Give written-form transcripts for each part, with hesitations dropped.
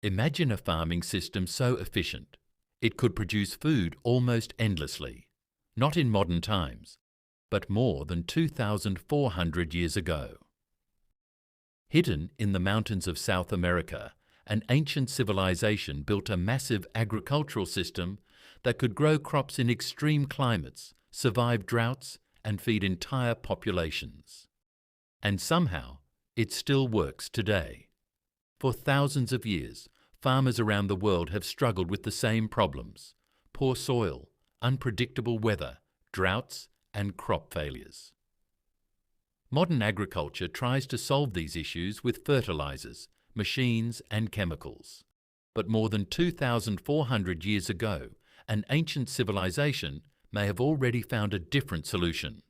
Imagine a farming system so efficient, it could produce food almost endlessly, not in modern times, but more than 2,400 years ago. Hidden in the mountains of South America, an ancient civilization built a massive agricultural system that could grow crops in extreme climates, survive droughts, and feed entire populations. And somehow, it still works today. For thousands of years, farmers around the world have struggled with the same problems: poor soil, unpredictable weather, droughts, and crop failures. Modern agriculture tries to solve these issues with fertilizers, machines, and chemicals. But more than 2,400 years ago, an ancient civilization may have already found a different solution.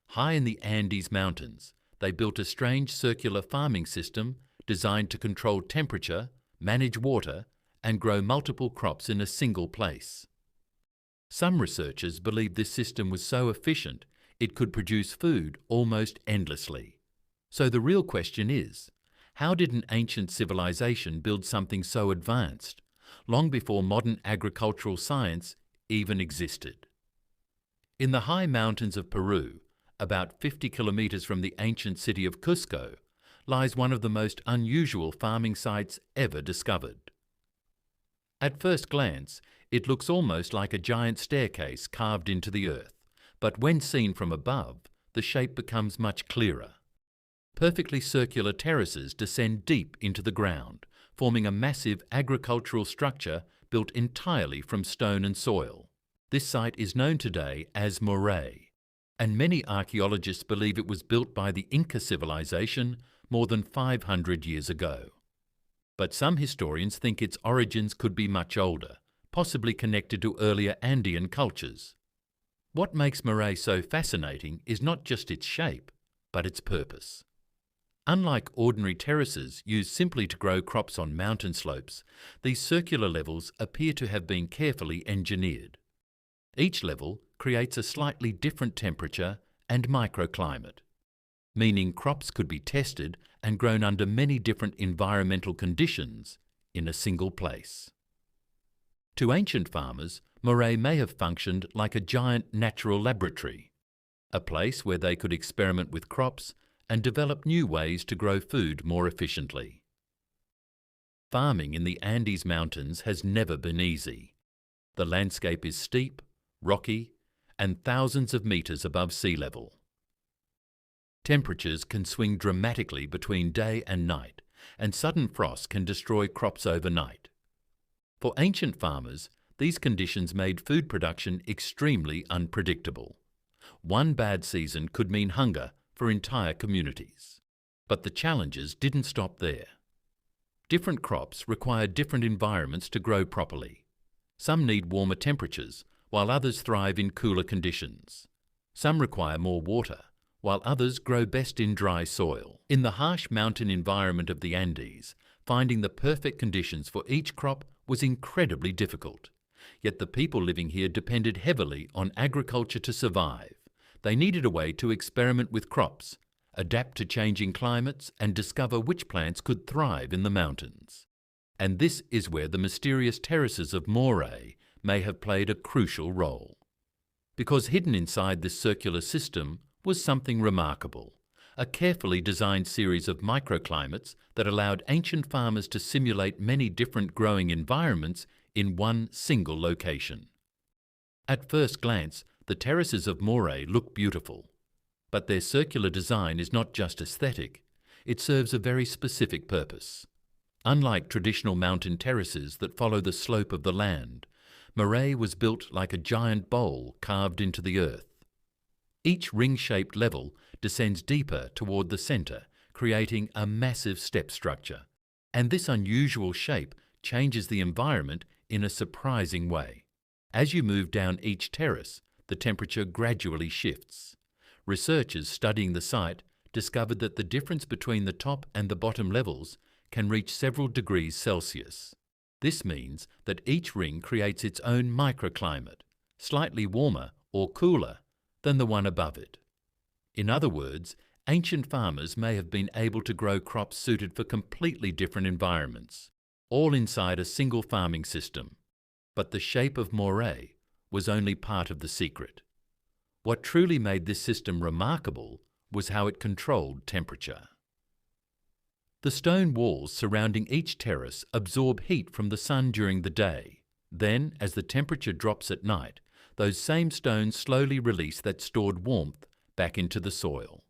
High in the Andes Mountains, they built a strange circular farming system designed to control temperature, manage water, and grow multiple crops in a single place. Some researchers believe this system was so efficient it could produce food almost endlessly. So the real question is, how did an ancient civilization build something so advanced, long before modern agricultural science even existed? In the high mountains of Peru, about 50 kilometers from the ancient city of Cusco, lies one of the most unusual farming sites ever discovered. At first glance, it looks almost like a giant staircase carved into the earth, but when seen from above, the shape becomes much clearer. Perfectly circular terraces descend deep into the ground, forming a massive agricultural structure built entirely from stone and soil. This site is known today as Moray, and many archaeologists believe it was built by the Inca civilization more than 500 years ago. But some historians think its origins could be much older, possibly connected to earlier Andean cultures. What makes Moray so fascinating is not just its shape, but its purpose. Unlike ordinary terraces used simply to grow crops on mountain slopes, these circular levels appear to have been carefully engineered. Each level creates a slightly different temperature and microclimate, meaning crops could be tested and grown under many different environmental conditions in a single place. To ancient farmers, Moray may have functioned like a giant natural laboratory, a place where they could experiment with crops and develop new ways to grow food more efficiently. Farming in the Andes Mountains has never been easy. The landscape is steep, rocky, and thousands of meters above sea level. Temperatures can swing dramatically between day and night, and sudden frost can destroy crops overnight. For ancient farmers, these conditions made food production extremely unpredictable. One bad season could mean hunger for entire communities. But the challenges didn't stop there. Different crops require different environments to grow properly. Some need warmer temperatures, while others thrive in cooler conditions. Some require more water, while others grow best in dry soil. In the harsh mountain environment of the Andes, finding the perfect conditions for each crop was incredibly difficult. Yet the people living here depended heavily on agriculture to survive. They needed a way to experiment with crops, adapt to changing climates, and discover which plants could thrive in the mountains. And this is where the mysterious terraces of Moray may have played a crucial role. Because hidden inside this circular system was something remarkable, a carefully designed series of microclimates that allowed ancient farmers to simulate many different growing environments in one single location. At first glance, the terraces of Moray look beautiful, but their circular design is not just aesthetic, it serves a very specific purpose. Unlike traditional mountain terraces that follow the slope of the land, Moray was built like a giant bowl carved into the earth. Each ring-shaped level descends deeper toward the center, creating a massive step structure. And this unusual shape changes the environment in a surprising way. As you move down each terrace, the temperature gradually shifts. Researchers studying the site discovered that the difference between the top and the bottom levels can reach several degrees Celsius. This means that each ring creates its own microclimate, slightly warmer or cooler than the one above it. In other words, ancient farmers may have been able to grow crops suited for completely different environments, all inside a single farming system. But the shape of Moray was only part of the secret. What truly made this system remarkable was how it controlled temperature. The stone walls surrounding each terrace absorb heat from the sun during the day. Then, as the temperature drops at night, those same stones slowly release that stored warmth back into the soil.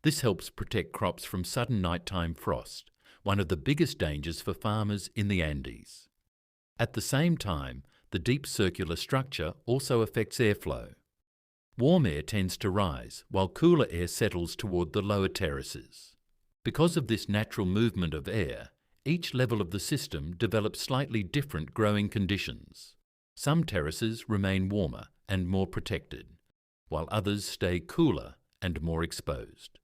This helps protect crops from sudden nighttime frost, one of the biggest dangers for farmers in the Andes. At the same time, the deep circular structure also affects airflow. Warm air tends to rise, while cooler air settles toward the lower terraces. Because of this natural movement of air, each level of the system develops slightly different growing conditions. Some terraces remain warmer and more protected, while others stay cooler and more exposed.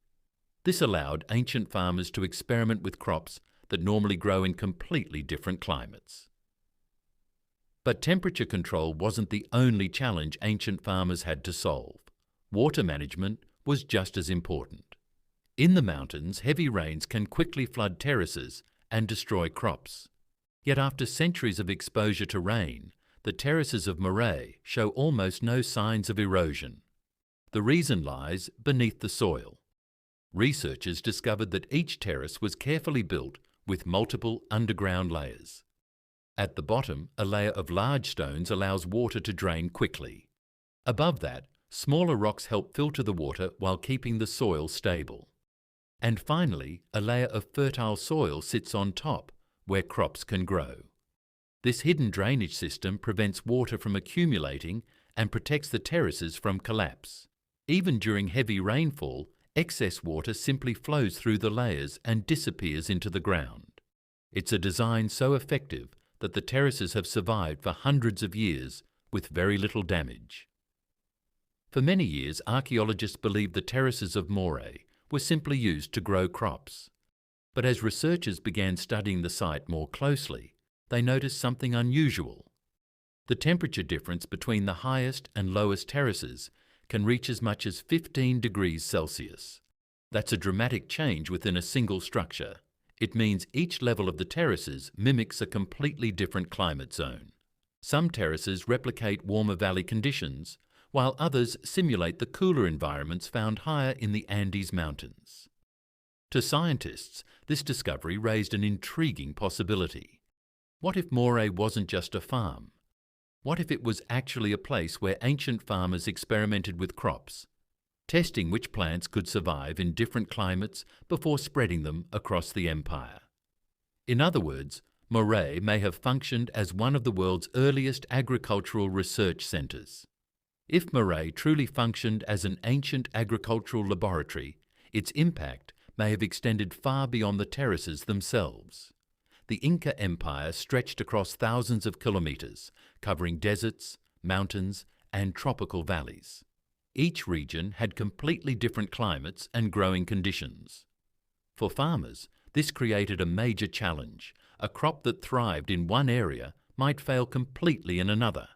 This allowed ancient farmers to experiment with crops that normally grow in completely different climates. But temperature control wasn't the only challenge ancient farmers had to solve. Water management was just as important. In the mountains, heavy rains can quickly flood terraces and destroy crops. Yet after centuries of exposure to rain, the terraces of Moray show almost no signs of erosion. The reason lies beneath the soil. Researchers discovered that each terrace was carefully built with multiple underground layers. At the bottom, a layer of large stones allows water to drain quickly. Above that, smaller rocks help filter the water while keeping the soil stable. And finally, a layer of fertile soil sits on top, where crops can grow. This hidden drainage system prevents water from accumulating and protects the terraces from collapse. Even during heavy rainfall, excess water simply flows through the layers and disappears into the ground. It's a design so effective that the terraces have survived for hundreds of years with very little damage. For many years, archaeologists believed the terraces of Moray were simply used to grow crops. But as researchers began studying the site more closely, they noticed something unusual. The temperature difference between the highest and lowest terraces can reach as much as 15 degrees Celsius. That's a dramatic change within a single structure. It means each level of the terraces mimics a completely different climate zone. Some terraces replicate warmer valley conditions, while others simulate the cooler environments found higher in the Andes Mountains. To scientists, this discovery raised an intriguing possibility. What if Moray wasn't just a farm? What if it was actually a place where ancient farmers experimented with crops, testing which plants could survive in different climates before spreading them across the empire? In other words, Moray may have functioned as one of the world's earliest agricultural research centers. If Moray truly functioned as an ancient agricultural laboratory, its impact may have extended far beyond the terraces themselves. The Inca Empire stretched across thousands of kilometers, covering deserts, mountains, and tropical valleys. Each region had completely different climates and growing conditions. For farmers, this created a major challenge. A crop that thrived in one area might fail completely in another.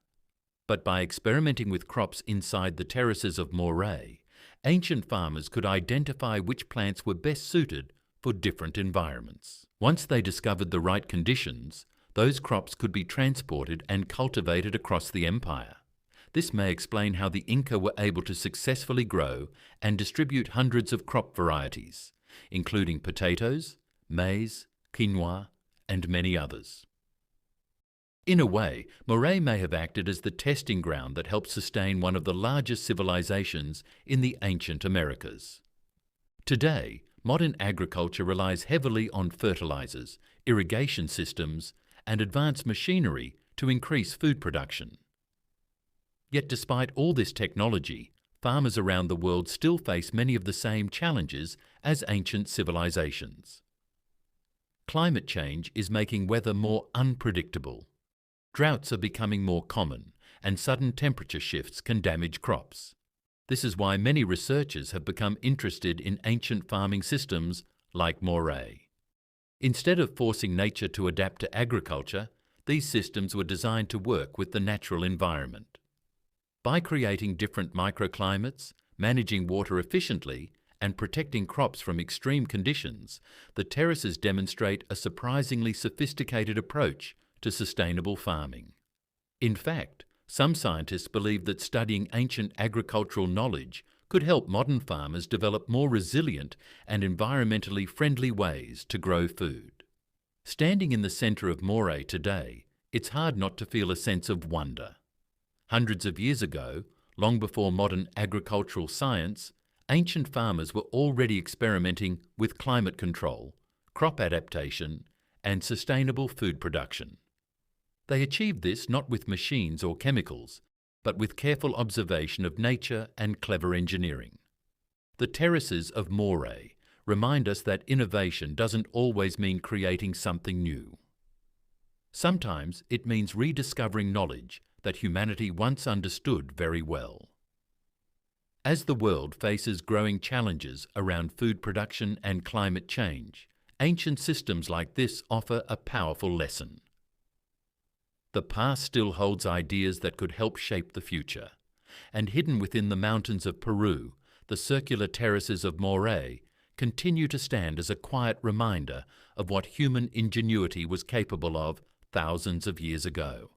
But by experimenting with crops inside the terraces of Moray, ancient farmers could identify which plants were best suited for different environments. Once they discovered the right conditions, those crops could be transported and cultivated across the empire. This may explain how the Inca were able to successfully grow and distribute hundreds of crop varieties, including potatoes, maize, quinoa, and many others. In a way, Moray may have acted as the testing ground that helped sustain one of the largest civilizations in the ancient Americas. Today, modern agriculture relies heavily on fertilizers, irrigation systems, and advanced machinery to increase food production. Yet despite all this technology, farmers around the world still face many of the same challenges as ancient civilizations. Climate change is making weather more unpredictable. Droughts are becoming more common, and sudden temperature shifts can damage crops. This is why many researchers have become interested in ancient farming systems like Moray. Instead of forcing nature to adapt to agriculture, these systems were designed to work with the natural environment. By creating different microclimates, managing water efficiently, and protecting crops from extreme conditions, the terraces demonstrate a surprisingly sophisticated approach to sustainable farming. In fact, some scientists believe that studying ancient agricultural knowledge could help modern farmers develop more resilient and environmentally friendly ways to grow food. Standing in the centre of Moray today, it's hard not to feel a sense of wonder. Hundreds of years ago, long before modern agricultural science, ancient farmers were already experimenting with climate control, crop adaptation, and sustainable food production. They achieved this not with machines or chemicals, but with careful observation of nature and clever engineering. The terraces of Moray remind us that innovation doesn't always mean creating something new. Sometimes it means rediscovering knowledge that humanity once understood very well. As the world faces growing challenges around food production and climate change, ancient systems like this offer a powerful lesson. The past still holds ideas that could help shape the future, and hidden within the mountains of Peru, the circular terraces of Moray continue to stand as a quiet reminder of what human ingenuity was capable of thousands of years ago.